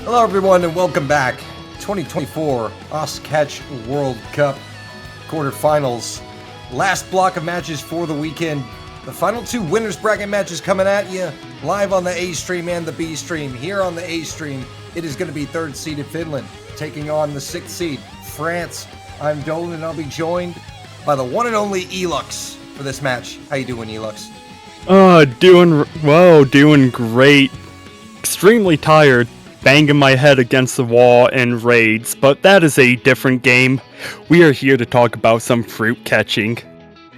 Hello everyone and welcome back. 2024 Oshkosh World Cup quarterfinals. Last block of matches for the weekend. The final two winners bracket matches coming at you live on the A stream and the B stream. Here on the A stream, it is going to be third seeded Finland taking on the sixth seed France. I'm Dolan and I'll be joined by the one and only Elux for this match. How you doing, Elux? Doing great. Extremely tired, banging my head against the wall in raids, but that is a different game. We are here to talk about some fruit catching.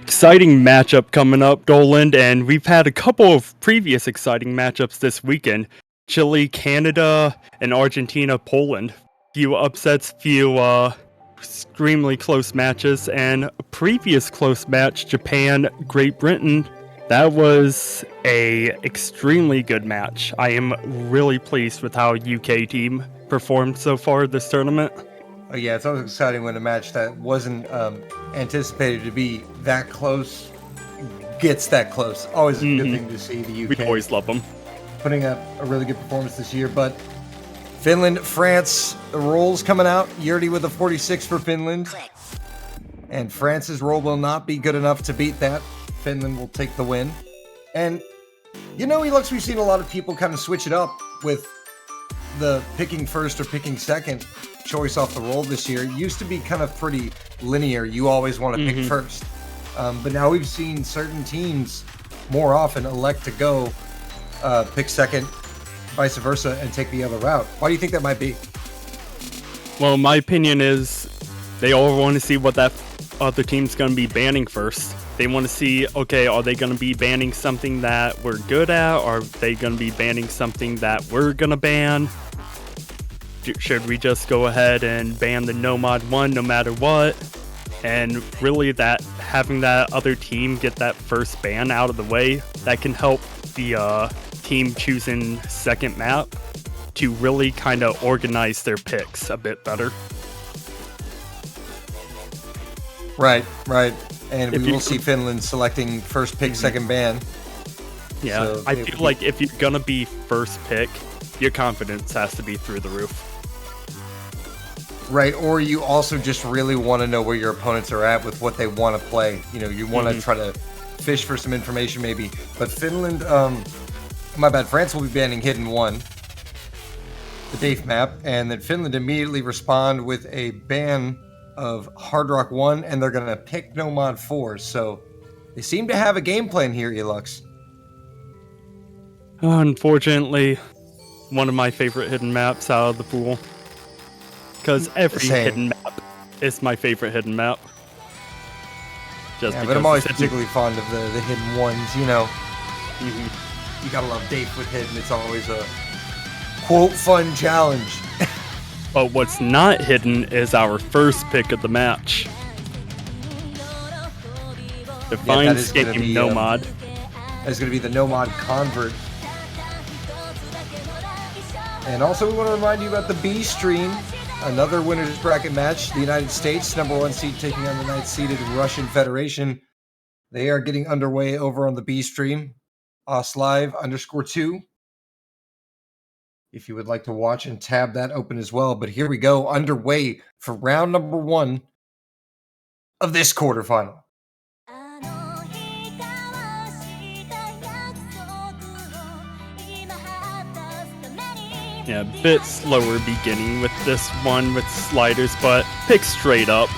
Exciting matchup coming up, Dolan, and we've had a couple of previous exciting matchups this weekend. Chile, Canada, and Argentina, Poland. Few upsets, few extremely close matches, and a previous close match, Japan, Great Britain. That was a extremely good match. I am really pleased with how UK team performed so far this tournament. Oh yeah, it's always exciting when a match that wasn't anticipated to be that close gets that close. Always a good thing to see the UK. We always love them. Putting up a really good performance this year, but Finland, France, the rolls coming out. Yurdi with a 46 for Finland. And France's roll will not be good enough to beat that. Finland will take the win. And, you know, Elux, we've seen a lot of people kind of switch it up with the picking first or picking second choice off the roll this year. It used to be kind of pretty linear. You always want to pick first. But now we've seen certain teams more often elect to go pick second, vice versa, and take the other route. Why do you think that might be? Well, my opinion is they all want to see what that other team's going to be banning first. They want to see, okay, are they going to be banning something that we're good at? Or are they going to be banning something that we're going to ban? Should we just go ahead and ban the no mod 1 no matter what? And really that having that other team get that first ban out of the way, that can help the team choosing second map to really kind of organize their picks a bit better. Right. And we will see Finland selecting first pick, second ban. Yeah, so I feel like if you're going to be first pick, your confidence has to be through the roof. Right, or you also just really want to know where your opponents are at with what they want to play. You know, you want to try to fish for some information maybe. But Finland, France will be banning Hidden 1, the Dave map, and then Finland immediately respond with a ban of Hard Rock 1, and they're going to pick No Mod 4. So they seem to have a game plan here, Elux. Unfortunately, one of my favorite hidden maps out of the pool. Because every hidden map is my favorite hidden map. But I'm always particularly fond of the hidden ones, you know. You gotta love Dave with hidden. It's always a, quote, fun challenge. But what's not hidden is our first pick of the match. Define Escape Nomad. That's going to be the Nomad Convert. And also we want to remind you about the B stream. Another winners bracket match. The United States, number 1 seed, taking on the 9th seeded Russian Federation. They are getting underway over on the B stream. OSLive_2. If you would like to watch and tab that open as well. But here we go, underway for round number 1 of this quarterfinal. Yeah, a bit slower beginning with this one with sliders, but pick straight up.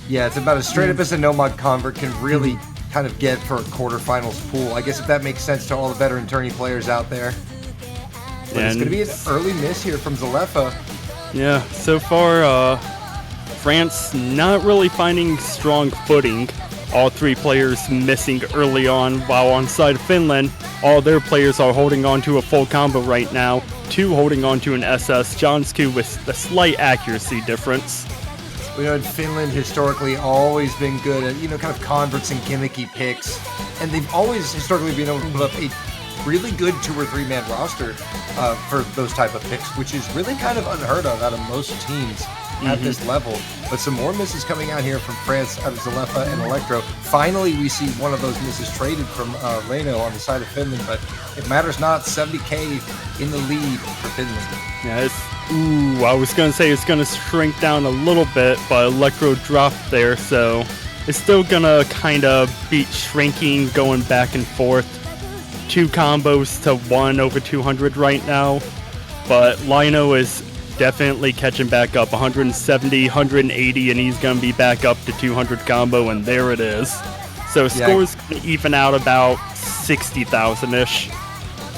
Yeah, it's about as straight up as a Nomad Convert can really kind of get for a quarterfinals pool. I guess if that makes sense to all the veteran tourney players out there. But it's going to be an early miss here from Zalefa. Yeah, so far, France not really finding strong footing. All 3 players missing early on, while on side of Finland, all their players are holding on to a full combo right now. 2 holding on to an SS, Jonsku with a slight accuracy difference. We know in Finland historically always been good at, kind of converts and gimmicky picks. And they've always historically been able to put up a really good 2 or 3 man roster for those type of picks, which is really kind of unheard of out of most teams. at this level. But some more misses coming out here from France out of Zalefa and Electro. Finally, we see one of those misses traded from Leino on the side of Finland, but it matters not. 70k in the lead for Finland. Yeah, I was going to say it's going to shrink down a little bit, but Electro dropped there, so it's still going to kind of be shrinking, going back and forth. 2 combos to 1 over 200 right now, but Lino is definitely catching back up. 170, 180, and he's going to be back up to 200 combo, and there it is. So scores going to even out about 60,000-ish.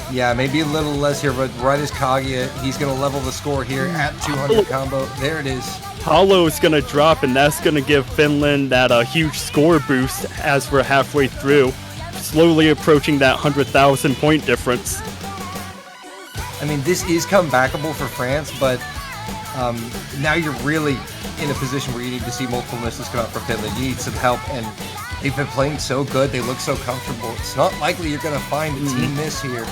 Yeah, maybe a little less here, but right as Kaguya, he's going to level the score here at 200 combo. There it is. Hollow is going to drop, and that's going to give Finland that huge score boost as we're halfway through, slowly approaching that 100,000 point difference. I mean, this is comebackable for France, but now you're really in a position where you need to see multiple misses come out for Finland. You need some help, and they've been playing so good. They look so comfortable. It's not likely you're going to find a team miss here.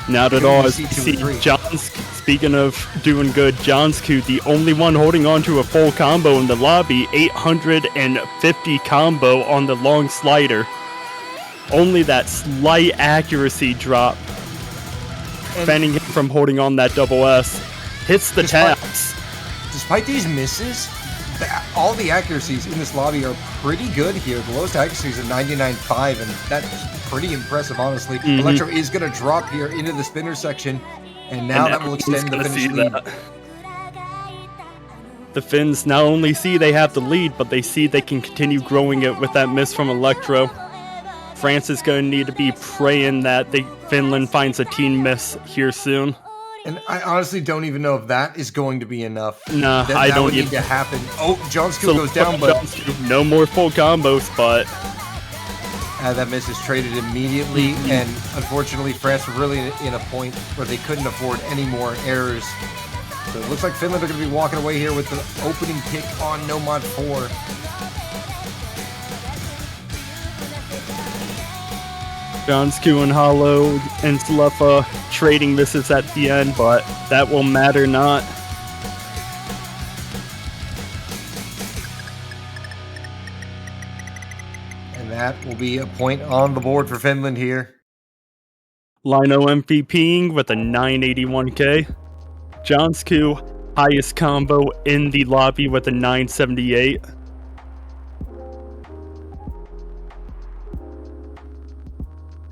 Not at all. As you see, speaking of doing good, Jonsku, the only one holding on to a full combo in the lobby, 850 combo on the long slider. Only that slight accuracy drop, preventing him from holding on that double S. Hits the taps. Despite these misses, all the accuracies in this lobby are pretty good here. The lowest accuracy is at 99.5, and that's pretty impressive, honestly. Electro is going to drop here into the spinner section, and now that will extend the finish lead. The Finns not only see they have the lead, but they see they can continue growing it with that miss from Electro. France is going to need to be praying that Finland finds a team miss here soon. And I honestly don't even know if that is going to be enough. Nah, I don't need to happen. Oh, Jonsku goes down, but no more full combos, but that miss is traded immediately, and unfortunately France were really in a point where they couldn't afford any more errors. So it looks like Finland are going to be walking away here with the opening pick on Nomad 4. Jonsku and Hollow and Zalefa trading misses at the end, but that will matter not. And that will be a point on the board for Finland here. Lino MVPing with a 981k. Jonsku, highest combo in the lobby with a 978.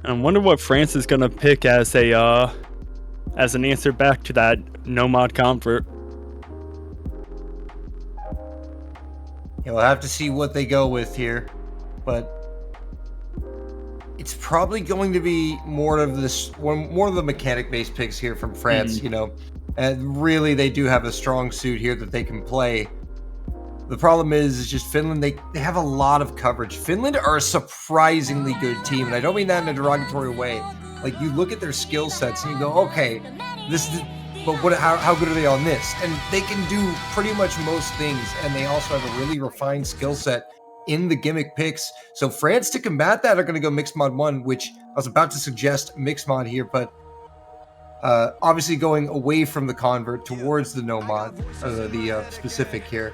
I wonder what France is gonna pick as an answer back to that Nomad convert. Yeah, we'll have to see what they go with here, but it's probably going to be more of the mechanic-based picks here from France. You know, and really they do have a strong suit here that they can play. The problem is just Finland, they have a lot of coverage. Finland are a surprisingly good team, and I don't mean that in a derogatory way. Like, you look at their skill sets and you go, okay, but how good are they on this? And they can do pretty much most things, and they also have a really refined skill set in the gimmick picks. So France, to combat that, are going to go Mixed Mod 1, which I was about to suggest Mixed Mod here, but obviously going away from the convert towards the Nomad, the specific here.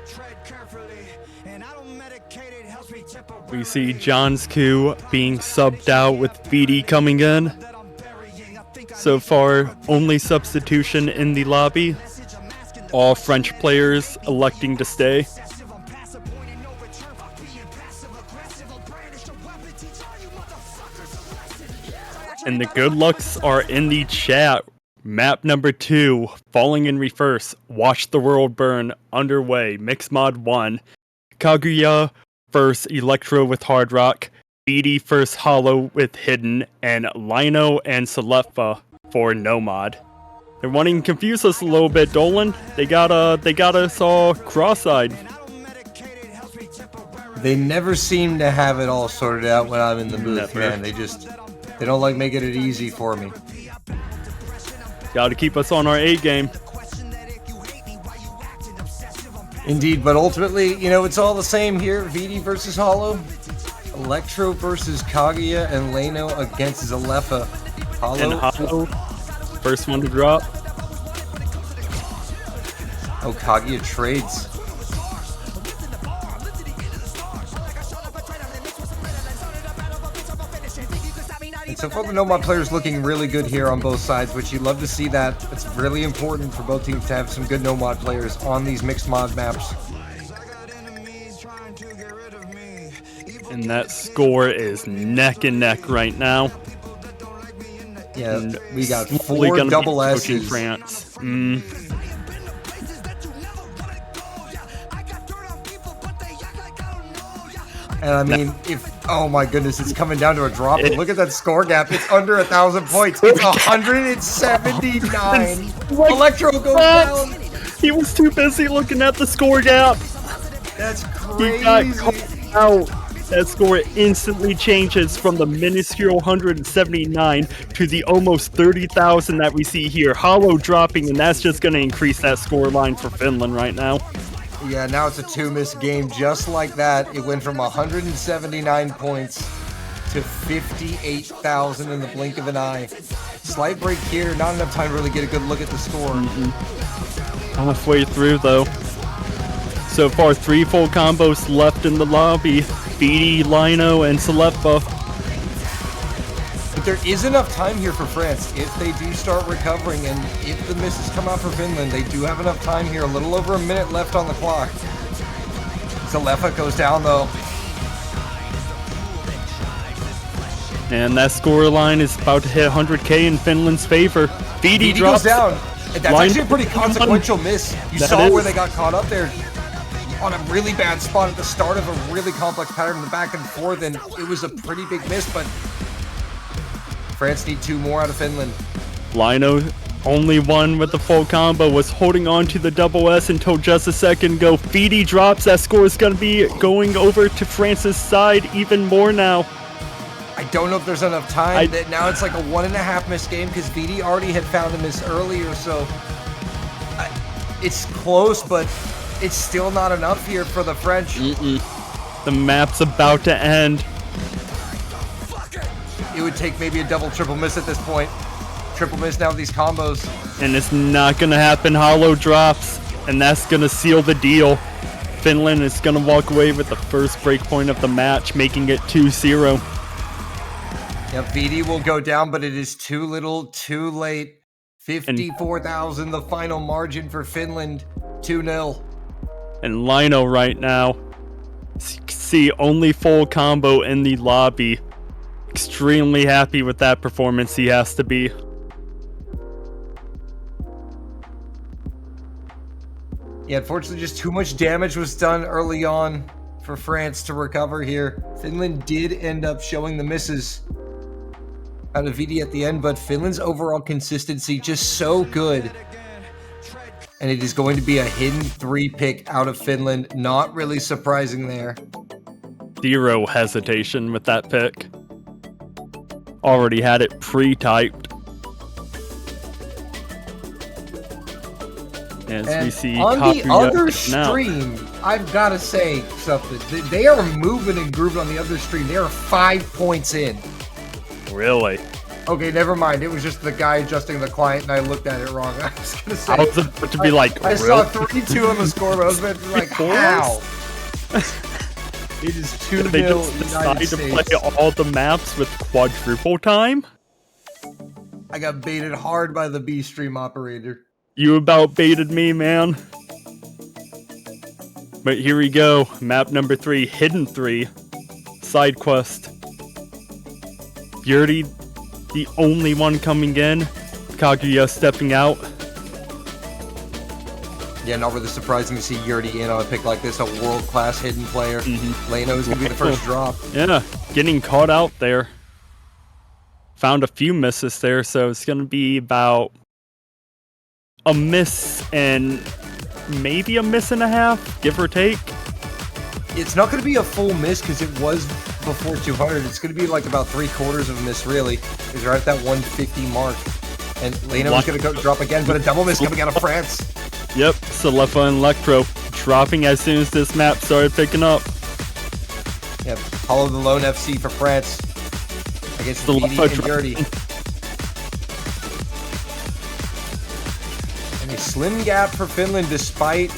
We see Jonsku being subbed out with BD coming in. So far, only substitution in the lobby. All French players electing to stay. And the good lucks are in the chat. Map number 2, Falling in Reverse, Watch the World Burn, underway, Mixed Mod 1. Kaguya first Electro with Hard Rock, BD first Hollow with Hidden, and Lino and Zalefa for Nomad. They're wanting to confuse us a little bit, Dolan. They got us all cross-eyed. They never seem to have it all sorted out when I'm in the booth, man. They don't like making it easy for me. Gotta keep us on our A game. Indeed, but ultimately, you know, it's all the same here. VD versus Hollow, Electro versus Kaguya, and Leno against Zalefa. Hollow, first one to drop. Oh, Kaguya trades. And so far, the Nomad players looking really good here on both sides, which you love to see that. It's really important for both teams to have some good Nomad players on these mixed mod maps. And that score is neck and neck right now. Yeah, And we got slowly 4 gonna double be approaching S's. France. And I mean, oh my goodness, it's coming down to a drop. And look at that score gap. It's under 1,000 points. It's 179. Electro goes down. He was too busy looking at the score gap. That's He got crazy. caught out. That score instantly changes from the minuscule 179 to the almost 30,000 that we see here. Hollow dropping, and that's just going to increase that score line for Finland right now. Yeah, now it's a 2-miss game. Just like that, it went from 179 points to 58,000 in the blink of an eye. Slight break here, not enough time to really get a good look at the score. Halfway through, though. So far, 3 full combos left in the lobby. vv, Lino, and Celefa. But there is enough time here for France if they do start recovering, and if the misses come out for Finland, they do have enough time here. A little over a minute left on the clock. Celefa goes down, though. And that score line is about to hit 100k in Finland's favor. vv drops goes down. That's Line- actually a pretty consequential miss. You That saw is. where they got caught up there on a really bad spot at the start of a really complex pattern in the back and forth, and it was a pretty big miss, but France need 2 more out of Finland. Lino, only one with the full combo, was holding on to the double S until just a second ago. vv drops. That score is going to be going over to France's side even more now. I don't know if there's enough time. Now it's like a 1.5 miss game because VD already had found a miss earlier, so it's close, but it's still not enough here for the French. The map's about to end. It would take maybe a double, triple miss at this point. Triple miss now with these combos. And it's not going to happen. Hollow drops, and that's going to seal the deal. Finland is going to walk away with the first breakpoint of the match, making it 2-0. Yeah, VD will go down, but it is too little, too late. 54,000, the final margin for Finland. 2-0. And Lino right now, see only full combo in the lobby. Extremely happy with that performance, he has to be. Yeah, unfortunately, just too much damage was done early on for France to recover here. Finland did end up showing the misses out of VD at the end, but Finland's overall consistency just so good. And it is going to be a hidden 3 pick out of Finland. Not really surprising there. Zero hesitation with that pick. Already had it pre-typed. As And we see on the Kaguya other now. stream, I've got to say something. They are moving and grooving on the other stream. They are 5 points in. Really? Okay, never mind. It was just the guy adjusting the client, and I looked at it wrong. I was gonna say. I was about to be like, I really? saw 3-2 on the scoreboard. I was about to be like, how? It is 2-0 They just United decided to States. play all the maps with quadruple time? I got baited hard by the B stream operator. You about baited me, man. But here we go. Map number 3, Hidden 3. Side quest. Yurdi, the only one coming in. Kaguya stepping out. Yeah, not really surprising to see Yurdi in on a pick like this, a world-class hidden player. Leno is going to be the first drop. Yeah, getting caught out there. Found a few misses there, so it's going to be about a miss and maybe a miss and a half, give or take. It's not going to be a full miss because it was before 200. It's going to be like about 3/4 of a miss, really. Because they're at that 150 mark. And Leno is going to go drop again, but a double miss coming out of France. Yep, Celefa and Electro dropping as soon as this map started picking up. Yep, Hollow the Lone FC for France against VD and Yurdi. And they slim gap for Finland despite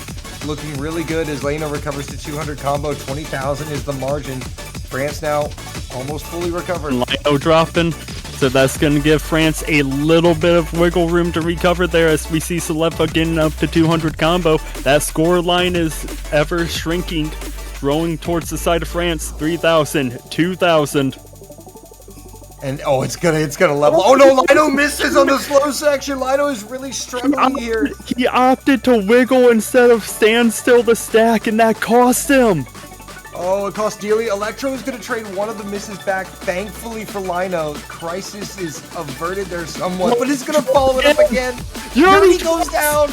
looking really good as Leno recovers to 200 combo. 20,000 is the margin. France now almost fully recovered. Leno dropping. So that's going to give France a little bit of wiggle room to recover there as we see Salefa getting up to 200 combo. That score line is ever shrinking, growing towards the side of France. 3,000, 2,000. And it's gonna level. Oh no, Lino misses on the slow section. Lino is really struggling here. He opted to wiggle instead of stand still the stack, and that cost him. Oh, it cost dearly. Electro is going to trade one of the misses back. Thankfully for Lino, crisis is averted there somewhat, but he's going to follow it up again. Yuri goes down.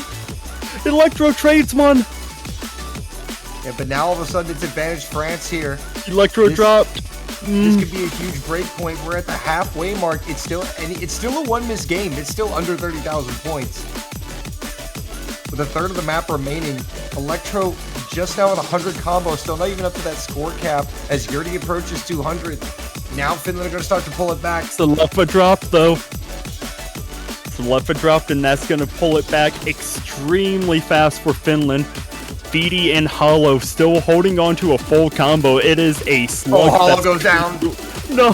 Electro trades one. Yeah, but now all of a sudden it's advantage France here. Electro dropped. This could be a huge break point. We're at the halfway mark. It's still a one miss game. It's still under 30,000 points. With a third of the map remaining, Electro just now at 100 combo, still not even up to that score cap as Yuri approaches 200. Now Finland are going to start to pull it back. Salefa dropped though. Salefa dropped, and that's going to pull it back extremely fast for Finland. vv and Hollow still holding on to a full combo. It is a slug. Oh, Hollow goes down. No.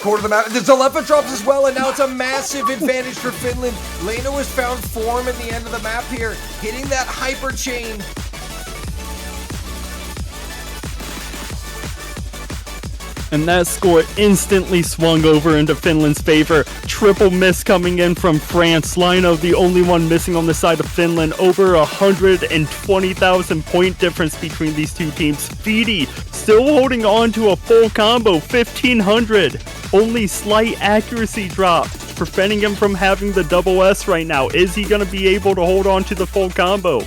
Quarter of the map. The Zalefa drops as well, and now it's a massive advantage for Finland. Leno has found form at the end of the map here, hitting that hyper chain. And that score instantly swung over into Finland's favor. Triple miss coming in from France. Lino, the only one missing on the side of Finland. Over 120,000 point difference between these two teams. vv still holding on to a full combo, 1,500. Only slight accuracy drop, preventing him from having the double S right now. Is he going to be able to hold on to the full combo?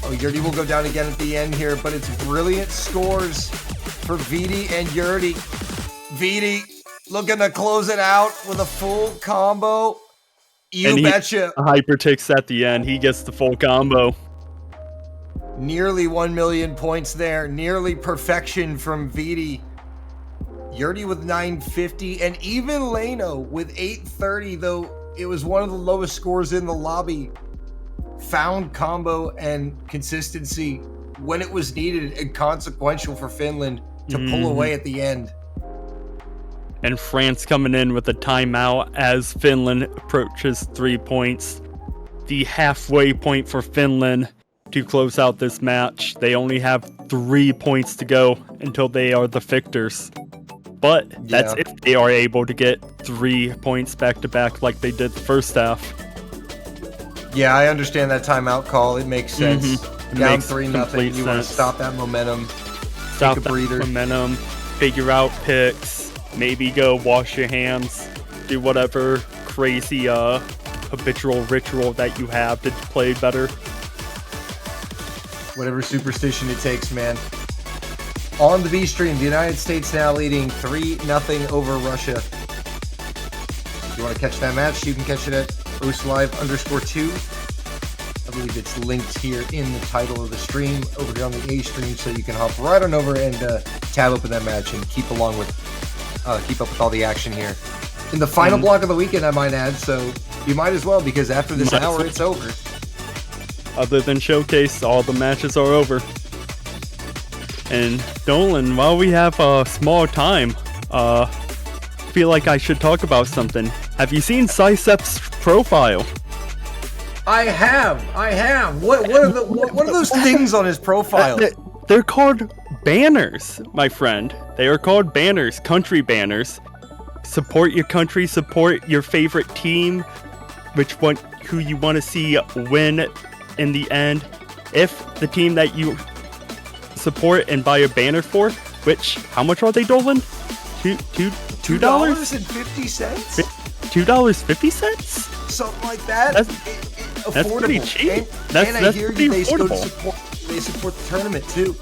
Oh, Yuri will go down again at the end here, but it's brilliant scores for vv and Yuri. vv looking to close it out with a full combo. You betcha. Hyper ticks at the end. He gets the full combo. Nearly 1 million points there. Nearly perfection from vv. Yuri with 950, and even Leno with 830, though it was one of the lowest scores in the lobby. Found combo and consistency when it was needed, and consequential for Finland to pull away at the end. And France coming in with a timeout as Finland approaches 3 points. The halfway point for Finland to close out this match. They only have 3 points to go until they are the victors. But that's if they are able to get 3 points back to back like they did the first half. Yeah, I understand that timeout call. It makes sense. Down 3-0. You want to stop that momentum. Stop take a breather. Momentum. Figure out picks. Maybe go wash your hands. Do whatever crazy habitual ritual that you have to play better. Whatever superstition it takes, man. On the B stream, the United States now leading 3-0 over Russia. If you want to catch that match, you can catch it at OSLive_2. I believe it's linked here in the title of the stream over here on the A stream, so you can hop right on over and tab open that match and keep up with all the action here. In the final block of the weekend, I might add, so you might as well, because after this hour, it's over. Other than Showcase, all the matches are over. And Dolan, while we have a small time, feel like I should talk about something. Have you seen Sicep's profile? I have. What are those things on his profile? They're called banners, my friend. They are called banners, country banners. Support your country, support your favorite team, who you want to see win in the end. If the team that you support and buy a banner for, which, how much are they, Dolan? $2.50? $2.50? Something like that. That's pretty cheap. And I hear you, they support the tournament too.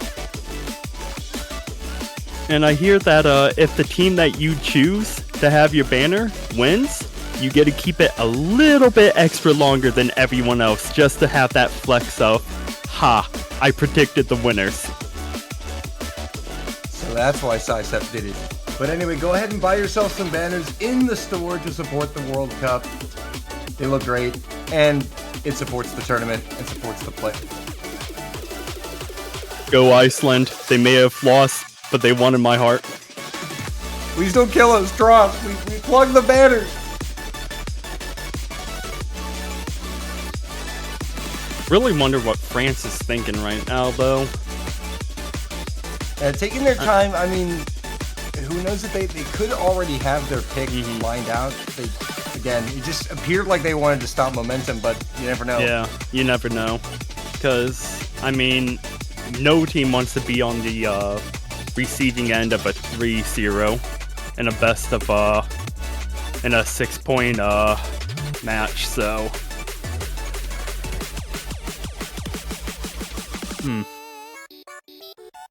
And I hear that if the team that you choose to have your banner wins, you get to keep it a little bit extra longer than everyone else, just to have that flex of, I predicted the winners. So that's why Sicep did it. But anyway, go ahead and buy yourself some banners in the store to support the World Cup. They look great. And it supports the tournament and supports the play. Go Iceland. They may have lost, but they won in my heart. Please don't kill us, Dross. We plug the banners. Really wonder what France is thinking right now, though. Taking their time, I mean, who knows if they could already have their pick lined out. Again, it just appeared like they wanted to stop momentum, but you never know. Yeah, you never know. Because, I mean, no team wants to be on the receiving end of a 3-0 in a best of, in a 6-point match, so...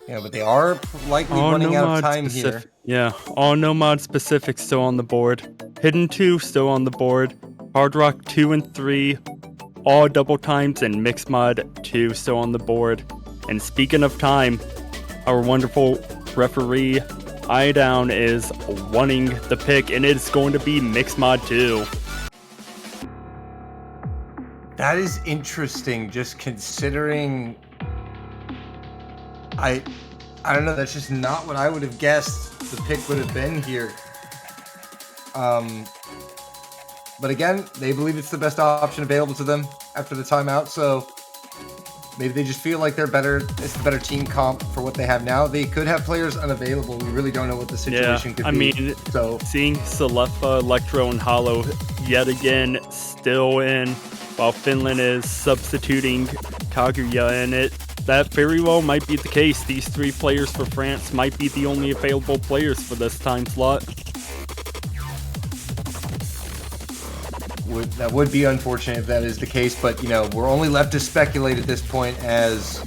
Yeah, but they are likely running out of time here. Yeah, all Nomad specifics still on the board. Hidden 2 still on the board. Hard Rock 2 and 3, all double times, and Mixed Mod 2 still on the board. And speaking of time, our wonderful referee Idown is wanting the pick, and it's going to be Mixed Mod 2. That is interesting, just considering. I don't know, that's just not what I would have guessed the pick would have been here. But again, they believe it's the best option available to them after the timeout, so maybe they just feel like they're better. It's the better team comp for what they have now. They could have players unavailable. We really don't know what the situation could be. I mean, so seeing Selefa, Electro, and Hollow yet again still in, while Finland is substituting Kaguya in it, that very well might be the case. These 3 players for France might be the only available players for this time slot. That would be unfortunate if that is the case, but you know, we're only left to speculate at this point as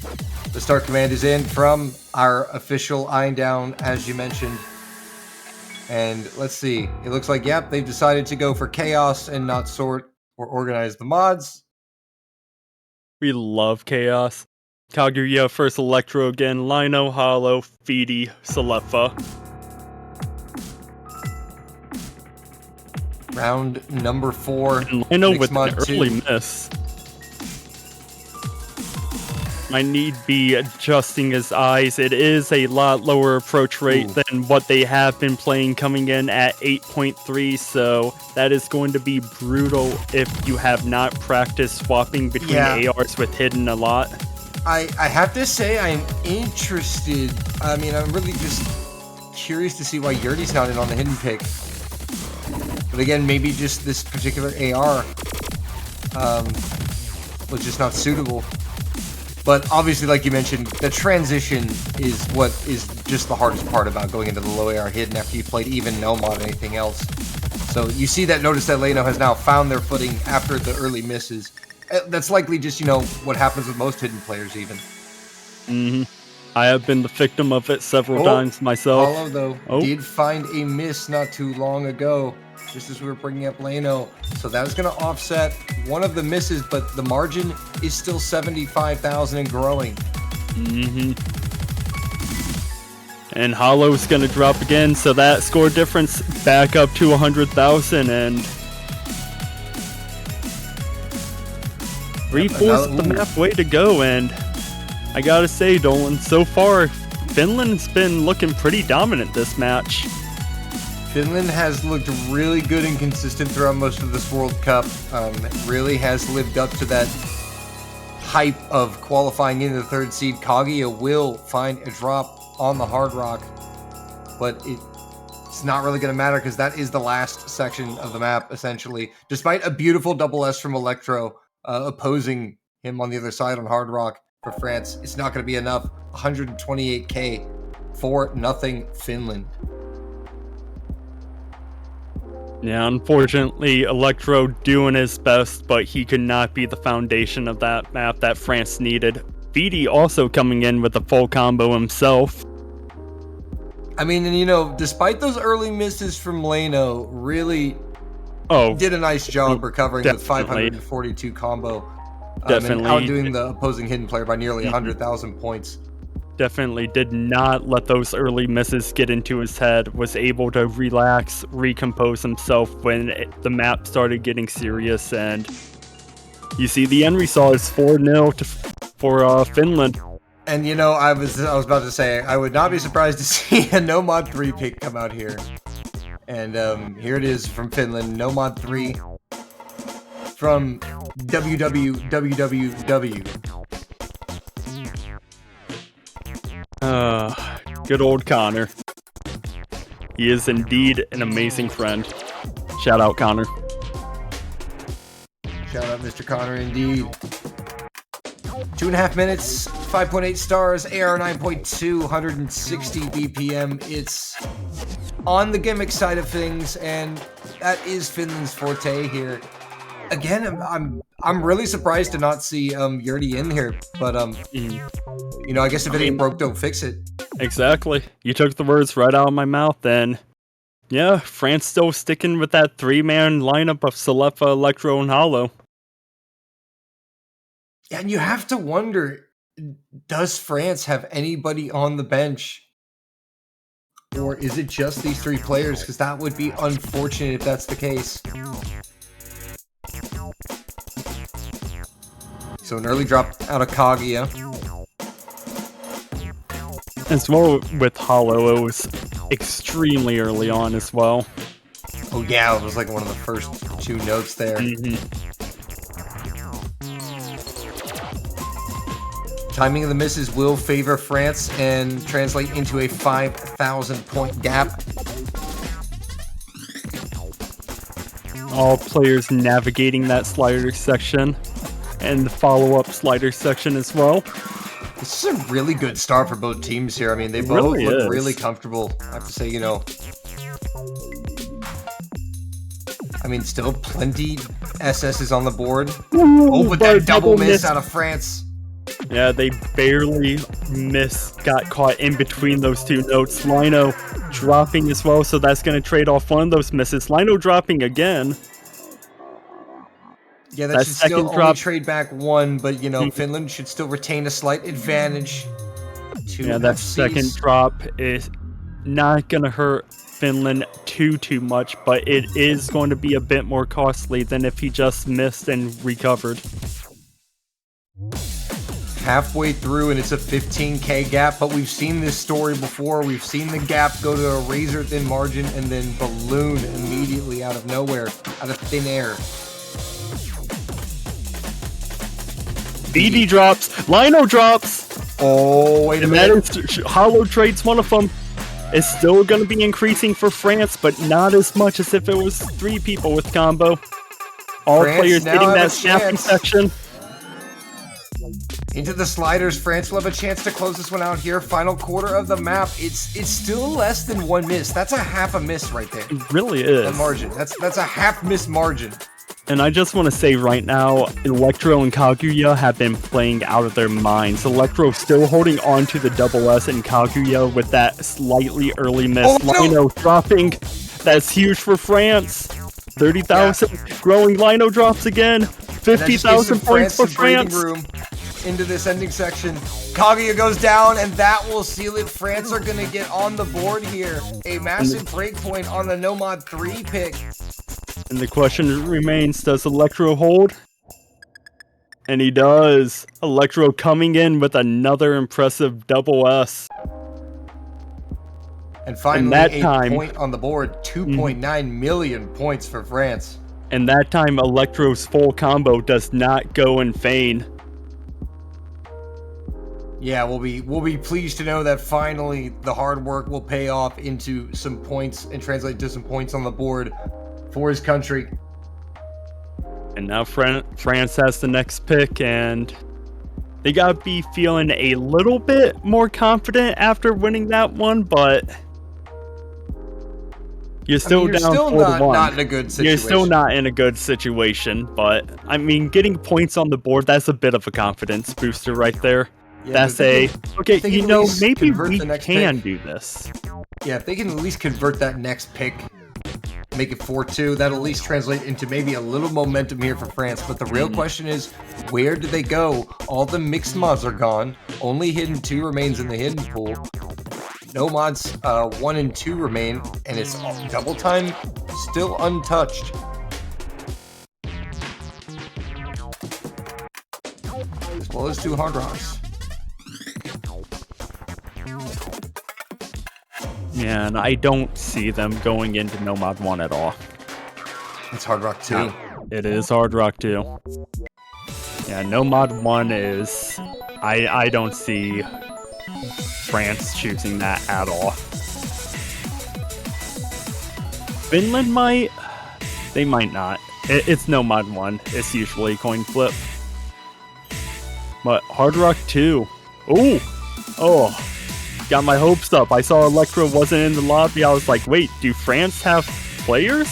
the start command is in from our official Irondown, as you mentioned. And let's see, it looks like, yep, they've decided to go for chaos and not sort or organize the mods. We love chaos. Kaguya first Electro again, Lino, Hollow, Feedy, Selefa. Round number 4. And Lino with an early miss. Might need be adjusting his eyes. It is a lot lower approach rate than what they have been playing, coming in at 8.3, so that is going to be brutal if you have not practiced swapping between ARs with hidden a lot. I have to say I'm interested. I mean, I'm really just curious to see why Yurdi's not in on the hidden pick. But again, maybe just this particular AR was just not suitable. But obviously, like you mentioned, the transition is what is just the hardest part about going into the low AR hidden after you played even no mod or anything else. So you see that, notice that Leno has now found their footing after the early misses. That's likely just, you know, what happens with most hidden players even. I have been the victim of it several times myself. Hollow, though, did find a miss not too long ago, just as we were bringing up Leno. So that is going to offset one of the misses, but the margin is still 75,000 and growing. And Hollow's going to drop again, so that score difference back up to 100,000, and reinforce the map, way to go. And I gotta say, Dolan, so far Finland's been looking pretty dominant this match. Finland has looked really good and consistent throughout most of this World Cup. Really has lived up to that hype of qualifying into the 3rd seed. Kaguya will find a drop on the Hard Rock, but it's not really going to matter because that is the last section of the map, essentially. Despite a beautiful double S from Electro opposing him on the other side on Hard Rock for France, it's not going to be enough. 128k for nothing Finland. Yeah, unfortunately, Electro doing his best, but he could not be the foundation of that map that France needed. Feedy also coming in with a full combo himself. I mean, and you know, despite those early misses from Leno, really did a nice job recovering with 542 combo. And outdoing the opposing hidden player by nearly 100,000 points. Definitely did not let those early misses get into his head, was able to relax, recompose himself when the map started getting serious, and You see, the end result is 4-0 for Finland. And you know, I was about to say, I would not be surprised to see a no mod 3 pick come out here. And here it is from Finland, no mod 3 from www. Good old Connor. He is indeed an amazing friend. Shout out, Connor. Shout out, Mr. Connor, indeed. 2.5 minutes, 5.8 stars, AR 9.2, 160 BPM. It's on the gimmick side of things, and that is Finland's forte here. Again, I'm really surprised to not see Yurdi in here, but you know, I guess if it ain't broke, don't fix it. Exactly. You took the words right out of my mouth. And yeah, France still sticking with that 3-man lineup of Selefa, Electro, and Hollow. Yeah, and you have to wonder, does France have anybody on the bench? Or is it just these 3 players? Because that would be unfortunate if that's the case. So an early drop out of Kaguya. As well with Hollow, it was extremely early on as well. Oh yeah, it was like one of the first 2 notes there. Timing of the misses will favor France and translate into a 5,000 point gap. All players navigating that slider section and the follow-up slider section as well. This is a really good start for both teams here. I mean, they both look really comfortable. I have to say, you know. I mean, still plenty SS's on the board. Oh, but that double miss out of France. Yeah, they barely got caught in between those 2 notes. Lino dropping as well, so that's going to trade off one of those misses. Lino dropping again. Yeah, that should still only trade back 1, but, you know, Finland should still retain a slight advantage. Yeah, that second drop is not going to hurt Finland too much, but it is going to be a bit more costly than if he just missed and recovered. Halfway through, and it's a 15k gap, but we've seen this story before. We've seen the gap go to a razor-thin margin and then balloon immediately out of nowhere, out of thin air. BD drops, Lino drops. Oh, wait a minute. And that is, Hollow trades one of them. It's still going to be increasing for France, but not as much as if it was 3 people with combo. All France players getting that snapping section. Into the sliders, France will have a chance to close this one out here. Final quarter of the map. It's still less than 1 miss. That's a half a miss right there. It really is. The margin. That's a half miss margin. And I just want to say right now, Electro and Kaguya have been playing out of their minds. Electro still holding on to the double S, and Kaguya with that slightly early miss. Oh, no. Lino dropping. That's huge for France. 30,000. Yeah. Growing. Lino drops again. 50,000 points for France. Room into this ending section. Kaguya goes down, and that will seal it. France are going to get on the board here. A massive breakpoint on the no mod 3 pick. And the question remains, does Electro hold? And he does. Electro coming in with another impressive double S. And finally, a point on the board. 2.9 million points for France. And that time, Electro's full combo does not go in vain. Yeah, we'll be pleased to know that finally the hard work will pay off into some points and translate to some points on the board for his country. And now France has the next pick, and they gotta be feeling a little bit more confident after winning that one, but you're still down 4-1. Not in a good situation. You're still not in a good situation, but I mean, getting points on the board, that's a bit of a confidence booster right there. Yeah, that's okay, you know, maybe we can do this. Yeah, if they can at least convert that next pick, make it 4-2, that'll at least translate into maybe a little momentum here for France. But the real question is, where do they go? All the mixed mods are gone. Only hidden 2 remains in the hidden pool. No mods 1 and 2 remain, and it's double time still untouched. well as 2 Hard Rocks. Yeah, and I don't see them going into Nomad 1 at all. It's Hard Rock 2. No, it is Hard Rock 2. Yeah, Nomad 1 is... I don't see France choosing that at all. Finland might... They might not. It's Nomad 1. It's usually coin flip. But Hard Rock 2. Ooh! Oh! Got my hopes up. I saw Electro wasn't in the lobby. I was like, wait, do France have players?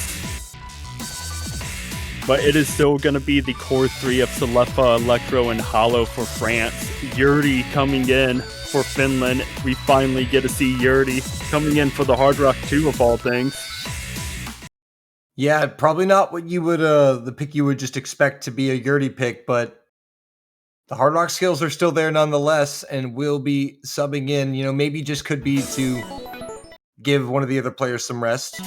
But it is still going to be the core 3 of Selefa, Electro, and Hollow for France. Yuri coming in for Finland. We finally get to see Yuri coming in for the Hard Rock 2 of all things. Yeah, probably not what you would, the pick you would just expect to be a Yuri pick, but the Hard Rock skills are still there nonetheless, and will be subbing in. You know, maybe just could be to give one of the other players some rest.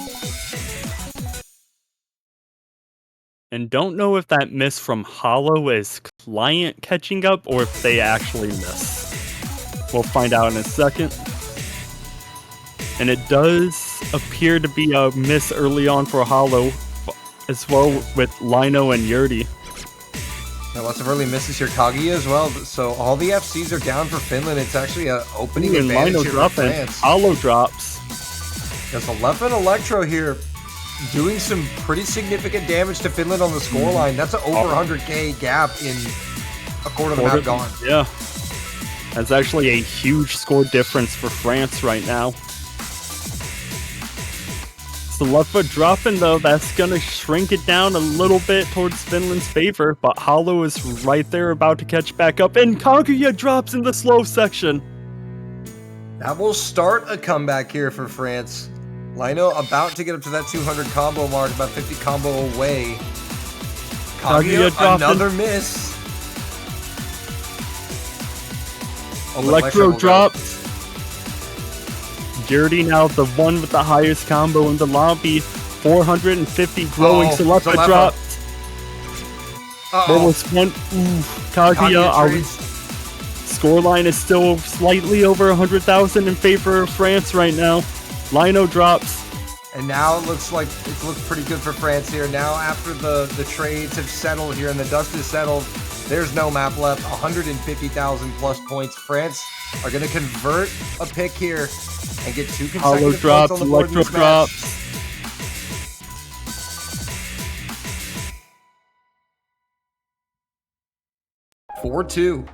And don't know if that miss from Hollow is client catching up or if they actually miss. We'll find out in a second. And it does appear to be a miss early on for Hollow as well with Lino and Yurdi. Now, lots of early misses here. Kaguya as well. So all the FCs are down for Finland. It's actually an opening advantage Lino here for dropping. France. Hollow drops. There's a left and Electro here doing some pretty significant damage to Finland on the scoreline. That's an over 100k gap in a quarter of the map gone. Yeah. That's actually a huge score difference for France right now. Selefa dropping though, that's gonna shrink it down a little bit towards Finland's favor, but Hollow is right there about to catch back up, and Kaguya drops in the slow section. That will start a comeback here for France. Lino about to get up to that 200 combo mark, about 50 combo away. Kaguya another miss. Electro dropped. Yurdi now the one with the highest combo in the lobby. 450 growing. Selefa dropped. There was one. Kaguya. Scoreline is still slightly over 100,000 in favor of France right now. Lino drops. And now it looks like it's looked pretty good for France here. Now after the trades have settled here and the dust is settled, there's no map left. 150,000 plus points. France are going to convert a pick here and get 2 consecutive Hollow drops, points on the board in Electro this match. drops. 4-2.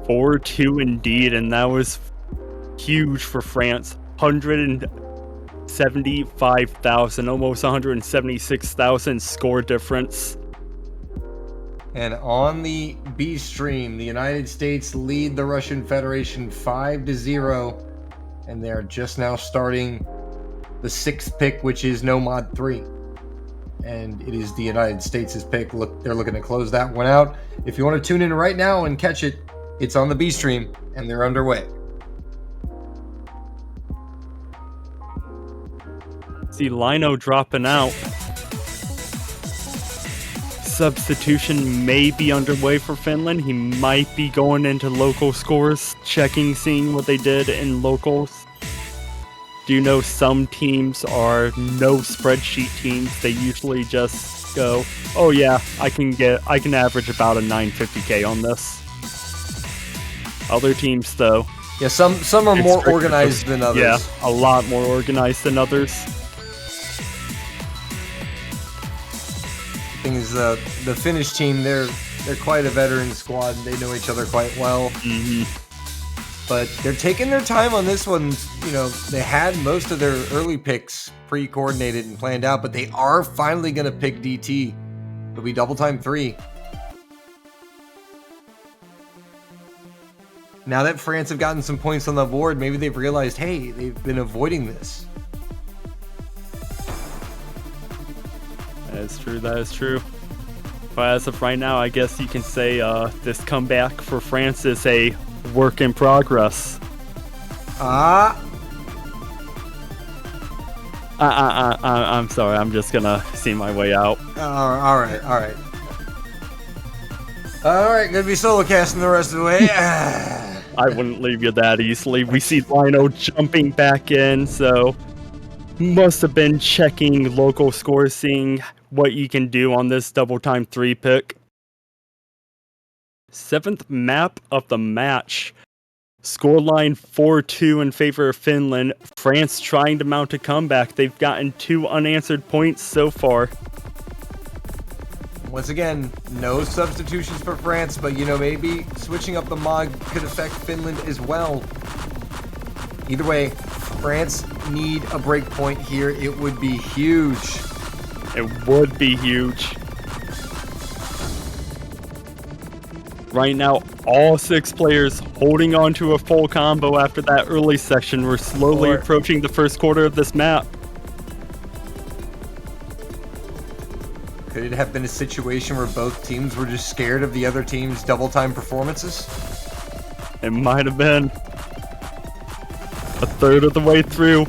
4-2 indeed, and that was huge for France. 175,000, almost 176,000 score difference. And on the B stream, the United States lead the Russian Federation 5-0, and they are just now starting the 6th pick, which is Nomad 3. And it is the United States' pick. Look, they're looking to close that one out. If you want to tune in right now and catch it, it's on the B stream, and they're underway. See Lino dropping out. Substitution may be underway for Finland. He might be going into local scores, checking, seeing what they did in locals. Do you know some teams are no spreadsheet teams? They usually just go, oh yeah, I can average about a 950k on this. Other teams though. Yeah, some are more organized than others. Yeah, a lot more organized than others. Thing is, the Finnish team, they're quite a veteran squad. They know each other quite well. But they're taking their time on this one. You know, they had most of their early picks pre-coordinated and planned out, but they are finally going to pick DT. It'll be double time 3. Now that France have gotten some points on the board, maybe they've realized, hey, they've been avoiding this. That is true, that is true. But as of right now, I guess you can say this comeback for France is a work in progress. I'm sorry, I'm just gonna see my way out. All right. Alright, gonna be solo casting the rest of the way. I wouldn't leave you that easily. We see Lino jumping back in, so must have been checking local scores, seeing what you can do on this double time 3 pick. 7th map of the match. Scoreline 4-2 in favor of Finland. France trying to mount a comeback. They've gotten 2 unanswered points so far. Once again, no substitutions for France, but maybe switching up the mod could affect Finland as well. Either way, France need a break point here. It would be huge. It would be huge. Right now, all 6 players holding on to a full combo after that early section. We're slowly approaching the first quarter of this map. Could it have been a situation where both teams were just scared of the other team's double-time performances? It might have been. A third of the way through.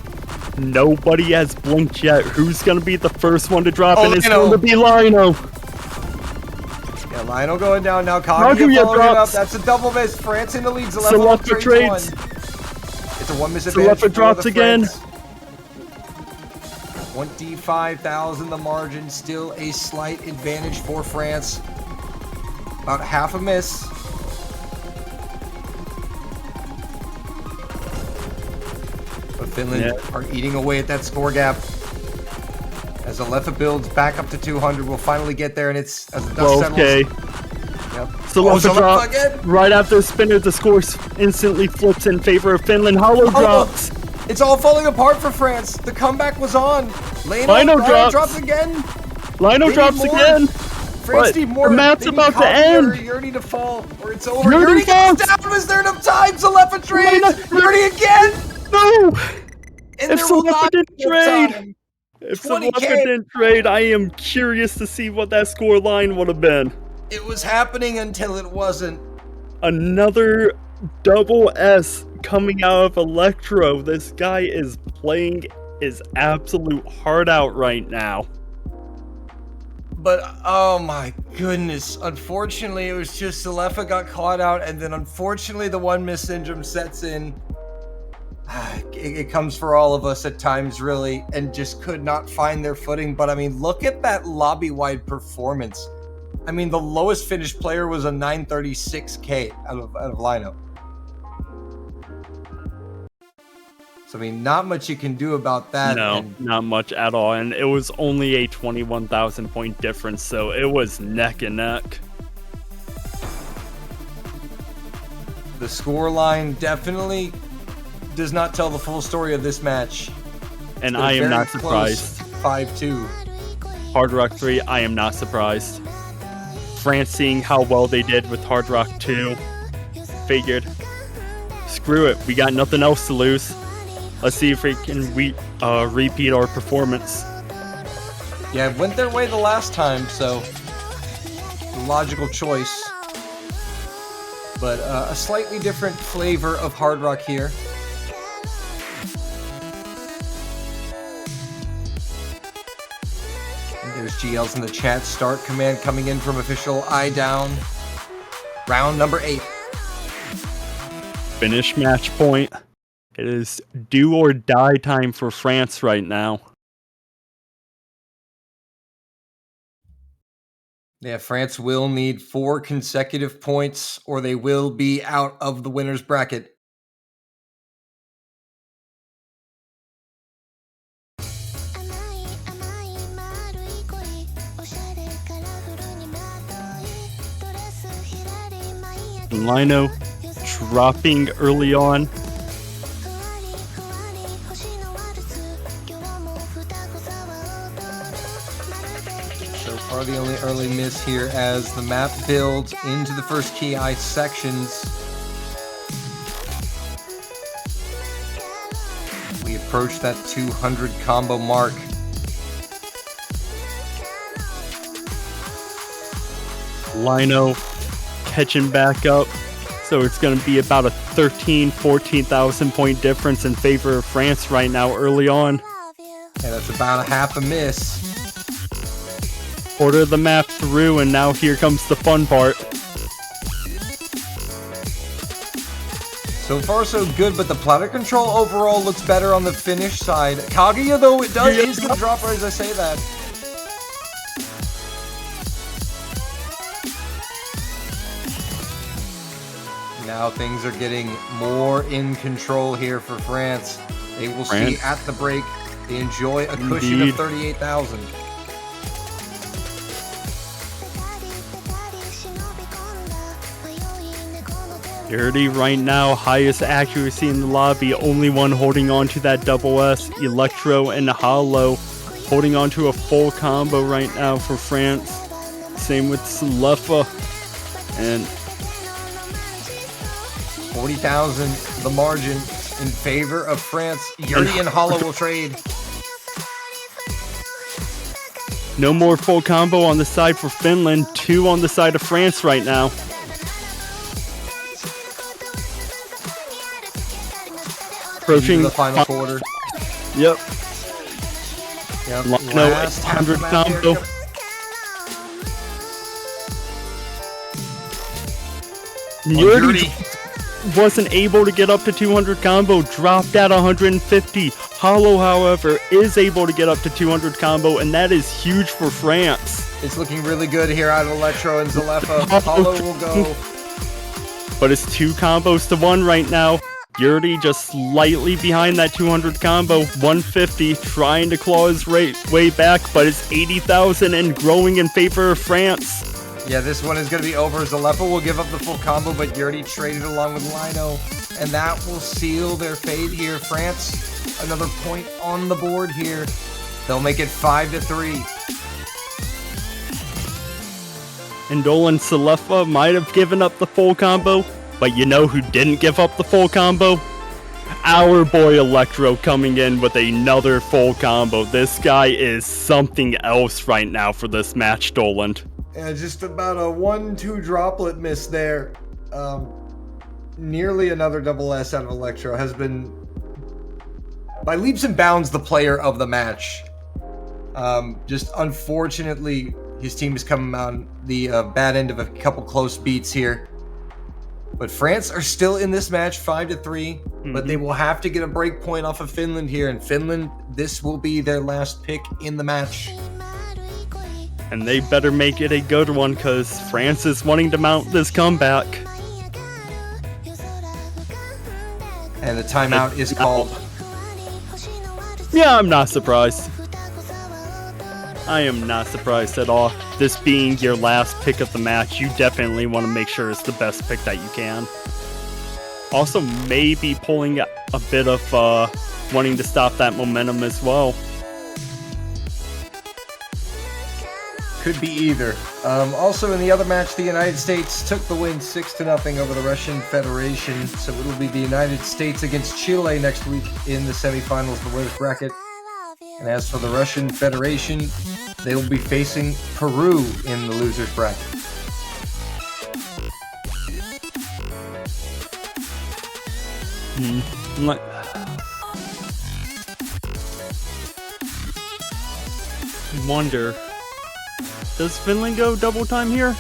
Nobody has blinked yet. Who's going to be the first one to drop in? It's going to be Lino. Yeah, Lino going down now. Kaguya following it up. That's a double miss. France in the lead. Zalefa trades. It's a 1 miss advantage. Zalefa drops again. 25,000 the margin, still a slight advantage for France. About half a miss. But Finland are eating away at that score gap. As Zalefa builds back up to 200, we'll finally get there, and it's as the dust settles. Okay. Yep. Zalefa drops. Right after the spinner, the score instantly flips in favor of Finland. Hollow drops. It's all falling apart for France. The comeback was on. Lino drops again. Lino drops again. France need more. The map's about to end. Yurdi to fall, or it's over. Yurdi goes down. Was there enough time? Zalefa trades. Yurdi again. No. And if Zalefa didn't trade. If Zalefa didn't trade, I am curious to see what that score line would have been. It was happening until it wasn't. Another double S coming out of Electro. This guy is playing his absolute heart out right now. But oh my goodness, unfortunately it was just Zalefa got caught out, and then unfortunately the 1 miss syndrome sets in. It comes for all of us at times, really, and just could not find their footing. But I mean, look at that lobby-wide performance. I mean, the lowest finished player was a 936k out of Lino. So I mean, not much you can do about that. No, not much at all. And it was only a 21,000 point difference, so it was neck and neck. The score line definitely does not tell the full story of this match. And I am not surprised. 5-2. Hard Rock 3, I am not surprised. France, seeing how well they did with Hard Rock 2, figured, screw it, we got nothing else to lose. Let's see if we can repeat our performance. Yeah, it went their way the last time, so logical choice. But a slightly different flavor of Hard Rock here. There's GLs in the chat. Start command coming in from official Eye Down. Round number 8. Finish match point. It is do or die time for France right now. Yeah, France will need 4 consecutive points or they will be out of the winner's bracket. Lino dropping early on. So far the only early miss here as the map builds into the first key eye sections. We approach that 200 combo mark. Lino catching back up, so it's going to be about a 14,000 point difference in favor of France right now early on. Yeah, that's about a half a miss. Order the map through, and now here comes the fun part. So far, so good, but the platter control overall looks better on the Finnish side. Kaguya, though, is going to drop right as I say that. Now things are getting more in control here for France. They will see at the break. They enjoy a cushion of 38,000. Dirty right now, highest accuracy in the lobby, only one holding on to that double S, Electro and Hollow, holding on to a full combo right now for France. Same with Selefa, and 40,000, the margin in favor of France. Yuri and Hollow will trade. No more full combo on the side for Finland, 2 on the side of France right now. Approaching the final quarter. Yep. No, Last 100 combo. Yuri wasn't able to get up to 200 combo, dropped at 150. Hollow, however, is able to get up to 200 combo, and that is huge for France. It's looking really good here out of Electro and Zalefa. Hollow will go. But it's 2 combos to 1 right now. Yuri just slightly behind that 200 combo, 150, trying to claw his way back, but it's 80,000 and growing in favor of France. Yeah, this one is going to be over. Zalefa will give up the full combo, but Yuri traded along with Lino, and that will seal their fate here. France, another point on the board here. They'll make it 5-3. And Dolan Selefa might have given up the full combo, but you know who didn't give up the full combo? Our boy Electro coming in with another full combo. This guy is something else right now for this match, Dolan. Yeah, just about a 1-2 droplet miss there. Nearly another double S out of Electro. Has been, by leaps and bounds, the player of the match. Just unfortunately, his team is coming on the bad end of a couple close beats here. But France are still in this match, 5-3. But they will have to get a break point off of Finland here. And Finland, this will be their last pick in the match. And they better make it a good one, because France is wanting to mount this comeback. And the timeout is called. Yeah, I'm not surprised. I am not surprised at all. This being your last pick of the match, you definitely want to make sure it's the best pick that you can. Also, maybe pulling a bit of wanting to stop that momentum as well. Could be either. Also, in the other match, the United States took the win 6-0 over the Russian Federation. So it'll be the United States against Chile next week in the semifinals of the winners bracket. And as for the Russian Federation, they will be facing Peru in the losers bracket. Wonder, does Finland go double time here?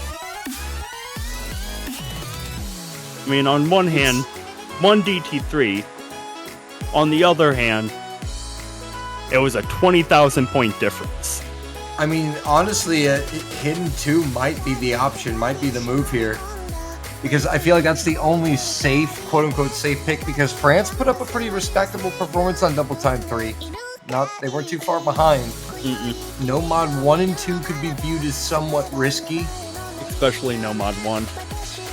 I mean, on one hand, 1 DT3. On the other hand, it was a 20,000 point difference. I mean, honestly, Hidden 2 might be the option, might be the move here. Because I feel like that's the only safe, quote-unquote safe pick, because France put up a pretty respectable performance on Double Time 3. They weren't too far behind. No Mod 1 and 2 could be viewed as somewhat risky. Especially No Mod 1.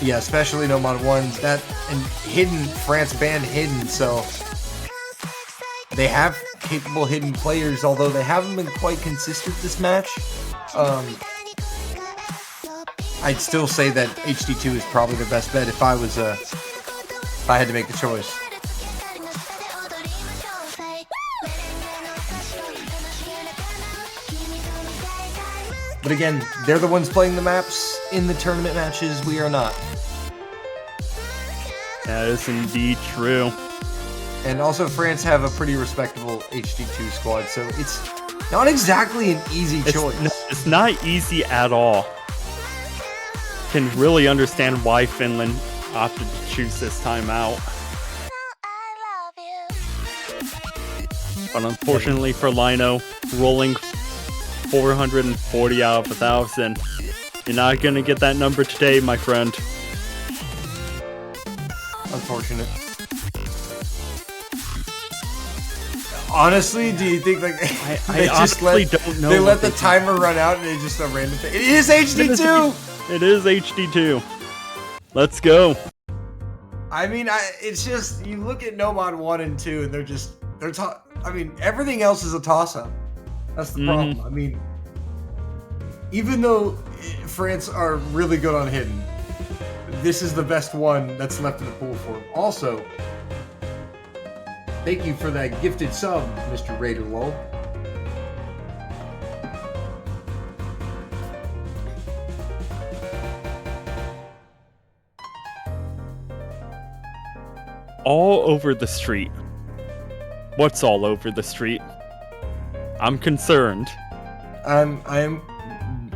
Yeah, especially No Mod 1. That, and Hidden, France banned Hidden, so they have capable Hidden players, although they haven't been quite consistent this match. I'd still say that HD2 is probably the best bet if I had to make the choice. But again, they're the ones playing the maps in the tournament matches. We are not. That is indeed true. And also, France have a pretty respectable HD2 squad, so it's not exactly an easy choice. It's not easy at all. Can really understand why Finland opted to choose this time out. But unfortunately for Lino, rolling 440 out of 1,000. You're not gonna get that number today, my friend. Unfortunate. Honestly, do you think like I honestly don't know? They let the timer run out and it's just a random thing. It is HD2. It is HD2. Let's go. I mean, it's just you look at Nomad 1 and 2 and I mean, everything else is a toss-up. That's the problem. I mean, even though France are really good on hidden, this is the best one that's left in the pool for them. Also, thank you for that gifted sub, Mr. Raider Lol. All over the street. What's all over the street? I'm concerned.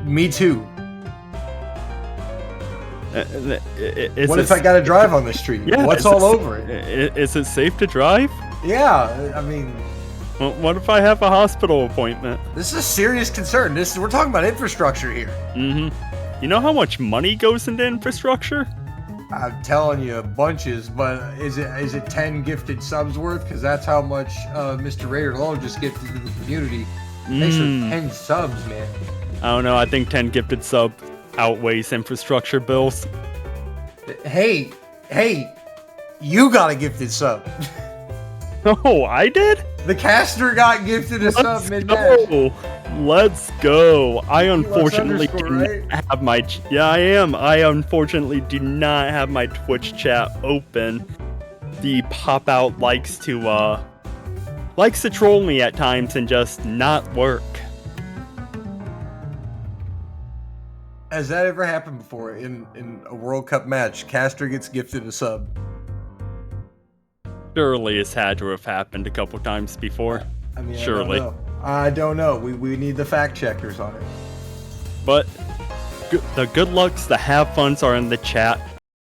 Me too. What if it, I gotta drive on the street? Yeah, what's all over it? Is it safe to drive? Yeah, I mean... Well, what if I have a hospital appointment? This is a serious concern. We're talking about infrastructure here. You know how much money goes into infrastructure? I'm telling you, bunches, but is it 10 gifted subs worth? Because that's how much Mr. Raider Low just gifted to the community. Thanks for 10 subs, man. I don't know, I think 10 gifted sub outweighs infrastructure bills. Hey, you got a gifted sub. Oh, I did? The caster got gifted a sub mid-match. Let's go. I unfortunately do not have my... Yeah, I am. I unfortunately do not have my Twitch chat open. The pop-out likes to troll me at times and just not work. Has that ever happened before in a World Cup match? Caster gets gifted a sub. Surely it's had to have happened a couple times before. I mean, surely. I don't know. We need the fact checkers on it. But the good lucks, the have funs are in the chat.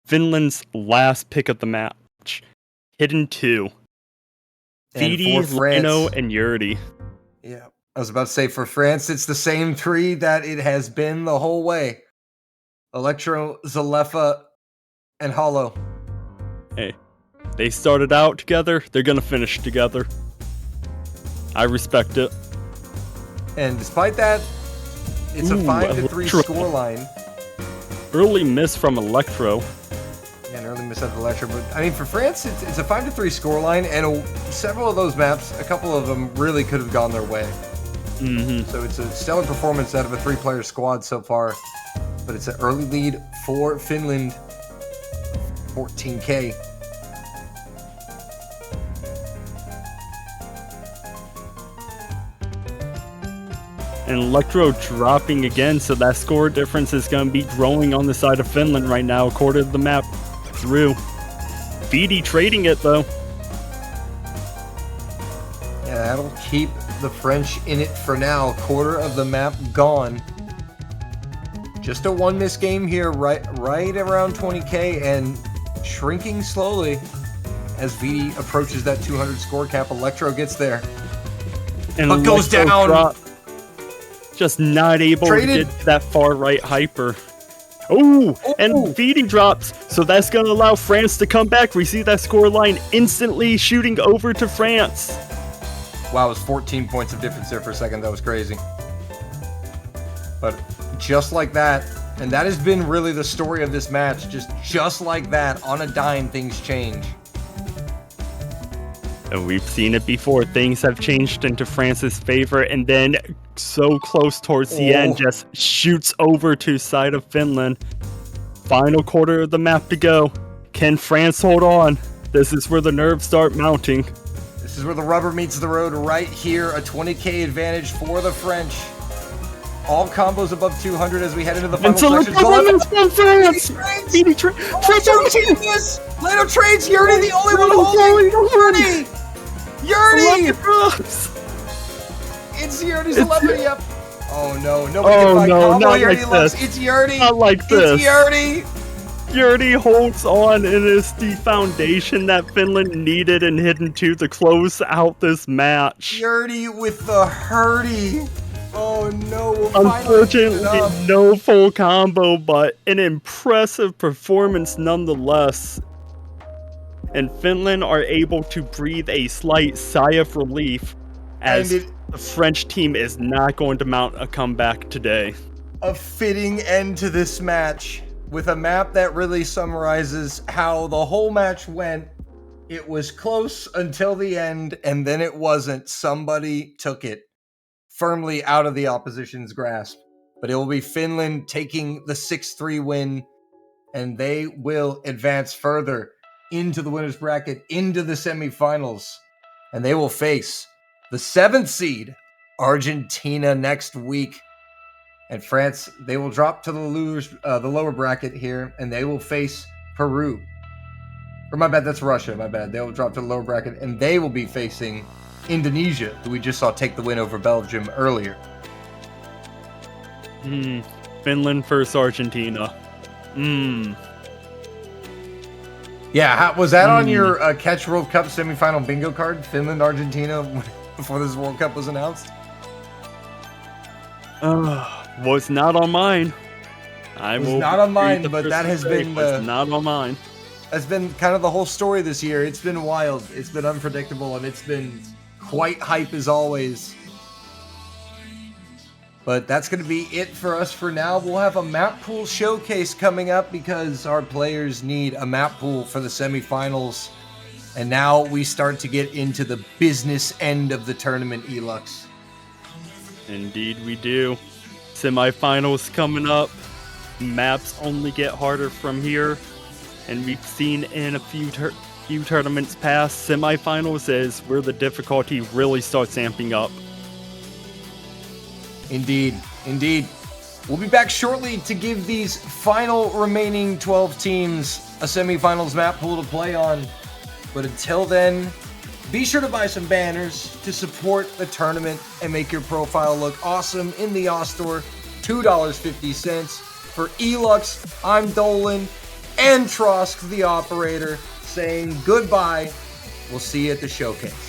Finland's last pick of the match. Hidden 2. Vidi, Lino, and Yurdi. Yeah. I was about to say, for France, it's the same 3 that it has been the whole way. Electro, Zalefa, and Hollow. Hey, they started out together, they're gonna finish together. I respect it. And despite that, it's a 5-3 scoreline. Early miss from Electro. Yeah, an early miss out of Electro, but I mean, for France, it's a 5-3 scoreline, and several of those maps, a couple of them really could have gone their way. So it's a stellar performance out of a 3-player squad so far, but it's an early lead for Finland, 14K. And Electro dropping again, so that score difference is going to be growing on the side of Finland right now, quarter of the map through. Vidi trading it, though. Yeah, that'll keep the French in it for now. Quarter of the map gone. Just a 1 miss game here, right around 20k, and shrinking slowly as Vidi approaches that 200 score cap. Electro gets there, and but goes down. Just not able to get to that far right hyper. Oh, and Vidi drops, so that's going to allow France to come back. We see that score line instantly shooting over to France. Wow, it was 14 points of difference there for a second. That was crazy. But just like that, and that has been really the story of this match, just like that, on a dime, things change. And we've seen it before. Things have changed into France's favor, and then so close towards the end, just shoots over to side of Finland. Final quarter of the map to go. Can France hold on? This is where the nerves start mounting. This is where the rubber meets the road right here. A 20k advantage for the French. All combos above 200 as we head into the final section. From France! Vidi trades! Lano trades! Yurdi, the only one holding! Yurdi! It's Yurdi's 11, yep. Oh no, nobody can find combo. Not Yurdi like this. It's Yurdi! Not like this. It's Yurdi! Yuri holds on, and is the foundation that Finland needed and Hidden 2 to close out this match. Yurdy with the hurdy. Oh no, Unfortunately, no full combo, but an impressive performance nonetheless. And Finland are able to breathe a slight sigh of relief, as the French team is not going to mount a comeback today. A fitting end to this match, with a map that really summarizes how the whole match went. It was close until the end, and then it wasn't. Somebody took it firmly out of the opposition's grasp. But it will be Finland taking the 6-3 win, and they will advance further into the winner's bracket, into the semifinals, and they will face the 7th seed, Argentina, next week. And France, they will drop to the lower bracket here, and they will face Peru. Or my bad, that's Russia, my bad. They will drop to the lower bracket, and they will be facing Indonesia, who we just saw take the win over Belgium earlier. Finland versus Argentina. Yeah, was that on your Catch World Cup semifinal bingo card? Finland, Argentina, before this World Cup was announced? Was not on mine. Not on mine, but that has been not on mine. That's been kind of the whole story this year. It's been wild. It's been unpredictable, and it's been quite hype as always. But that's going to be it for us for now. We'll have a map pool showcase coming up because our players need a map pool for the semifinals. And now we start to get into the business end of the tournament, Elux. Indeed we do. Semifinals coming up. Maps only get harder from here. And we've seen in a few tournaments past, semifinals is where the difficulty really starts amping up. Indeed. We'll be back shortly to give these final remaining 12 teams a semifinals map pool to play on. But until then, be sure to buy some banners to support the tournament and make your profile look awesome in the Oz Store. $2.50. For Elux, I'm Dolan, and Trosk, the operator, saying goodbye. We'll see you at the showcase.